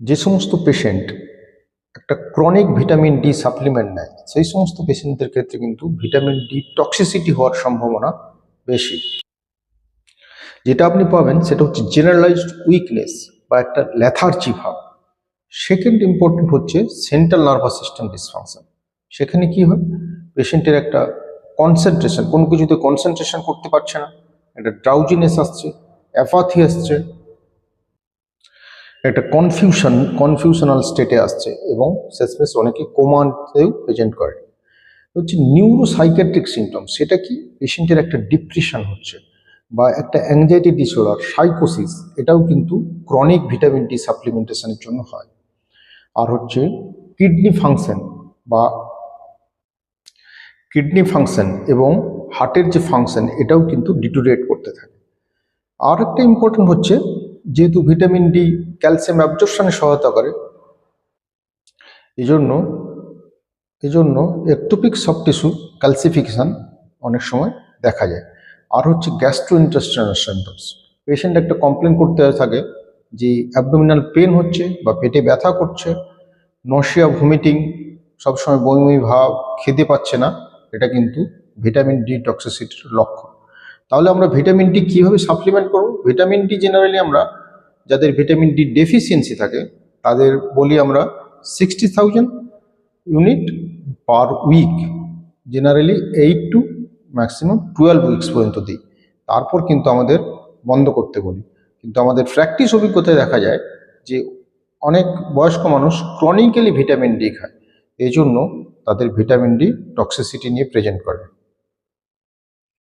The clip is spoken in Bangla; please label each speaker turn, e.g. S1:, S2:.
S1: যে সমস্ত পেশেন্ট একটা ক্রনিক ভিটামিন ডি সাপ্লিমেন্ট নেয় সেই সমস্ত পেশেন্টদের ক্ষেত্রে কিন্তু ভিটামিন ডি টক্সিসিটি হওয়ার সম্ভাবনা বেশি। যেটা আপনি পাবেন সেটা হচ্ছে জেনারেলাইজড উইকনেস বা একটা লেথার্জি ভাব। সেকেন্ড ইম্পর্টেন্ট হচ্ছে সেন্ট্রাল নার্ভাস সিস্টেম ডিসফাংশন। সেখানে কি হয়, পেশেন্টের একটা কনসেন্ট্রেশন, কোনো কিছুতে কনসেন্ট্রেশন করতে পারছে না, একটা ড্রাউজিনেস আসছে, অ্যাপাথি আসছে, একটা কনফিউশনাল স্টেটে আসছে এবং শেষমেশ অনেকে কোমাতেও প্রেজেন্ট করে। হচ্ছে নিউরোসাইকিয়াট্রিক সিমটম, সেটা কি, পেশেন্টের একটা ডিপ্রেশন হচ্ছে বা একটা অ্যাংজাইটি ডিসঅর্ডার, সাইকোসিস, এটাও কিন্তু ক্রনিক ভিটামিন ডি সাপ্লিমেন্টেশনের জন্য হয়। আর হচ্ছে কিডনি ফাংশন এবং হার্টের যে ফাংশন এটাও কিন্তু ডিটোরিয়েট করতে থাকে। আর একটা ইম্পর্টেন্ট হচ্ছে, যেহেতু ভিটামিন ডি ক্যালসিয়াম অ্যাবজর্পশনে সহায়তা করে, এজন্য একটোপিক সফট টিস্যু ক্যালসিফিকেশন অনেক সময় দেখা যায়। আর হচ্ছে গ্যাস্ট্রোইন্টেস্টাইনাল সিমটমস, পেশেন্ট একটা কমপ্লেন করতে থাকে যে অ্যাবডোমিনাল পেন হচ্ছে বা পেটে ব্যথা করছে, নশিয়া, ভমিটিং, সবসময় বমি ভাব, খেতে পাচ্ছে না, এটা কিন্তু ভিটামিন ডি টক্সিসিটির লক্ষণ। তাহলে আমরা ভিটামিন ডি কীভাবে সাপ্লিমেন্ট করব? ভিটামিন ডি জেনারেলি আমরা যাদের ভিটামিন ডি ডেফিসিয়েন্সি থাকে তাদের বলি আমরা 60,000 unit per week, generally 8 to maximum 12 weeks পর্যন্ত দিই। তারপর কিন্তু আমাদের বন্ধ করতে বলি। কিন্তু আমাদের প্র্যাকটিস অভিজ্ঞতায় দেখা যায় যে অনেক বয়স্ক মানুষ ক্রনিক্যালি ভিটামিন ডি খায়, এই জন্য তাদের ভিটামিন ডি টক্সিসিটি নিয়ে প্রেজেন্ট করে।